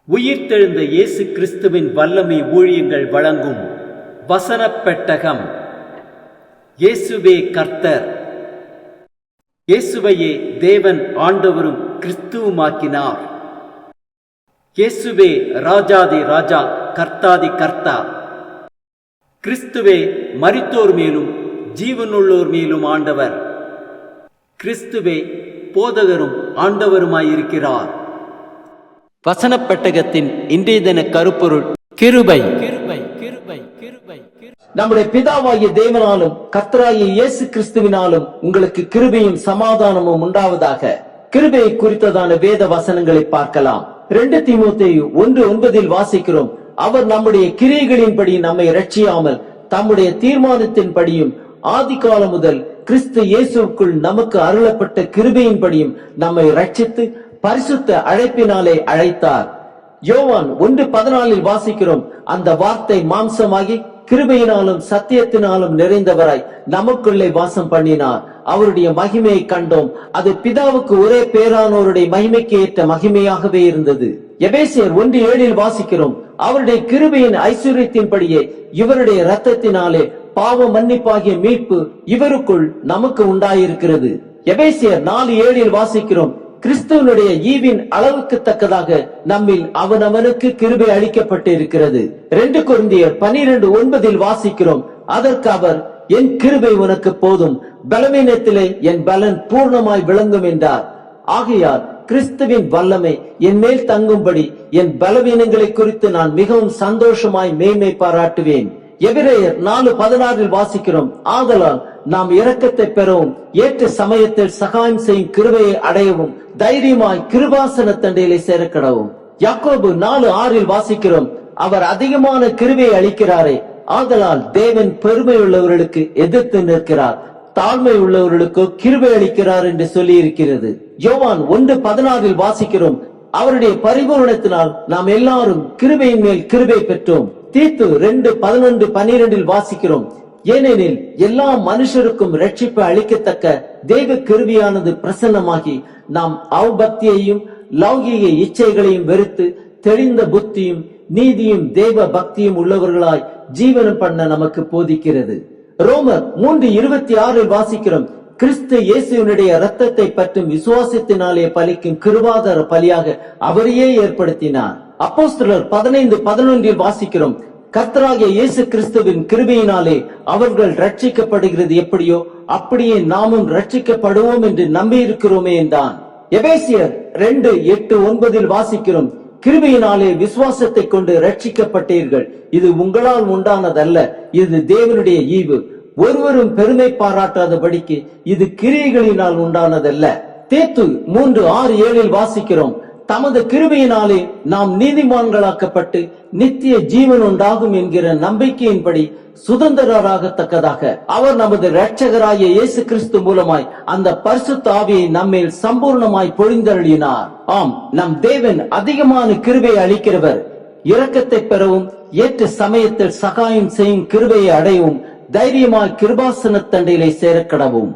உயிர்த்தெழுந்த இயேசு கிறிஸ்துவின் வல்லமை ஊழியங்கள் வழங்கும் வசனப் பெட்டகம். இயேசுவே கர்த்தர். இயேசுவையே தேவன் ஆண்டவரும் கிறிஸ்துவுமாக்கினார். இயேசுவே ராஜாதி ராஜா, கர்த்தாதி கர்த்தா. கிறிஸ்துவே மரித்தோர் மேலும் ஜீவனுள்ளோர் மேலும் ஆண்டவர். கிறிஸ்துவே போதகரும் ஆண்டவருமாயிருக்கிறார். வசனப் பெட்டகத்தின் இன்றைய தின கருப்பொருள் கிருபை. நம்முடைய பிதாவாகிய தேவனாலும் கர்த்தராகிய இயேசு கிறிஸ்துவினாலும் உங்களுக்கு கிருபையும் சமாதானமும் உண்டாவதாக. கிருபையை குறித்ததான வேத வசனங்களை பார்க்கலாம். 2 தீமோத்தேயு 1:9 வாசிக்கிறோம், அவர் நம்முடைய கிரியைகளின்படி நம்மை ரட்சியாமல் தம்முடைய தீர்மானத்தின்படியும் ஆதி காலம் முதல் கிறிஸ்து இயேசுக்குள் நமக்கு அருளப்பட்ட கிருபையின்படியும் நம்மை ரட்சித்து பரிசுத்த அழைப்பினாலே அழைத்தார். யோவான் 1:14 வாசிக்கிறோம், அந்த வார்த்தை மாம்சமாகி கிருபையினாலும் சத்தியத்தினாலும் நிறைந்தவராய் நமக்குள்ளே வாசம் பண்ணினார். அவருடைய மகிமையை கண்டோம். அது பிதாவுக்கு ஒரே பேரானோருடைய மகிமைக்கு ஏற்ற மகிமையாகவே இருந்தது. எபேசியர் 1:7 வாசிக்கிறோம், அவருடைய கிருபையின் ஐஸ்வர்யத்தின்படியே இவருடைய இரத்தத்தினாலே பாவ மன்னிப்பாகிய மீட்பு இவருக்குள் நமக்கு உண்டாயிருக்கிறது. எபேசியர் 4:7 வாசிக்கிறோம், கிறிஸ்துவனுடைய ஈவின் அளவுக்கு தக்கதாக நம்மில் அவனவனுக்கு கிருபை அளிக்கப்பட்டு இருக்கிறது. 2 கொரிந்தியர் 12:9 வாசிக்கிறோம், அதற்கு அவர் என் கிருபை உனக்கு போதும், பலவீனத்திலே என் பலன் பூர்ணமாய் விளங்கும் என்றார். ஆகையால் கிறிஸ்துவின் வல்லமை என் மேல் தங்கும்படி என் பலவீனங்களை குறித்து நான் மிகவும் சந்தோஷமாய் மேன்மை பாராட்டுவேன். எபிரேயர் 4:16 வாசிக்கிறோம், ஆதலால் நாம் இரக்கத்தை பெறவும் ஏற்ற சமயத்தில் சகாயம் செய்யும் கிருபையை அடையவும் தைரியமாய் கிருபாசன தண்டையிலே சேரக்கடவும். யாக்கோபு 4:6 வாசிக்கிறோம், அவர் அதிகமான கிருபையை அளிக்கிறாரே, ஆதலால் தேவன் பெருமை உள்ளவர்களுக்கு எதிர்த்து நிற்கிறார், தாழ்மை உள்ளவர்களுக்கு கிருபை அளிக்கிறார் என்று சொல்லி இருக்கிறது. யோவான் 1:16 வாசிக்கிறோம், அவருடைய பரிபூரணத்தினால் நாம் எல்லாரும் கிருபையின் மேல் கிருபை பெற்றோம். தீத்து 2:11-12 வாசிக்கிறோம், ஏனெனில் எல்லா மனுஷருக்கும் ரட்சிப்பு அளிக்கத்தக்க தெய்வ கிருபையானது பிரசன்னமாகி நாம் அவபக்தியையும் லௌகிக இச்சைகளையும் வெறுத்து தெளிந்த புத்தியும் நீதியும் தெய்வ பக்தியும் உள்ளவர்களாய் ஜீவனம் பண்ண நமக்கு போதிக்கிறது. ரோமர் 3:26 வாசிக்கிறோம், கிறிஸ்து இயேசுவினுடைய இரத்தத்தை பற்றும் விசுவாசத்தினாலே பலிக்கும் கிருபாதார பலியாக அவரையே ஏற்படுத்தினார். அப்போஸ்தலர் 15:11 வாசிக்கிறோம், கர்த்தராகிய இயேசு கிறிஸ்துவின் கிருபையினாலே அவர்கள் ரட்சிக்கப்படுகிறது எப்படியோ அப்படியே நாமும் ரட்சிக்கப்படுவோம் என்று நம்பி இருக்கிறோமே என்றான். எபேசியர் 2:8-9 வாசிக்கிறோம், கிருபையினாலே விசுவாசத்தை கொண்டு ரட்சிக்கப்பட்டீர்கள், இது உங்களால் உண்டானதல்ல, இது தேவனுடைய ஈவு, ஒருவரும் பெருமை பாராட்டாதபடிக்கு இது கிரியைகளினால் உண்டானதல்ல. தீத்து 3:6-7 வாசிக்கிறோம், தமது கிருபையினாலே நாம் நீதிமான்களாக்கப்பட்டு நித்திய ஜீவன் உண்டாகும் என்கிற நம்பிக்கையின்படி சுதந்திரராகத்தக்கதாக அவர் நமது இரட்சகராகிய இயேசு கிறிஸ்து மூலமாய் அந்த பரிசுத்த ஆவியை நம்மேல் சம்பூர்ணமாய் பொழிந்தருளினார். ஆம், நம் தேவன் அதிகமான கிருபையை அளிக்கிறவர். இரக்கத்தை பெறவும் ஏற்ற சமயத்தில் சகாயம் செய்யும் கிருபையை அடையவும் தைரியமாய் கிருபாசன தண்டையிலே சேரக்கடவும்.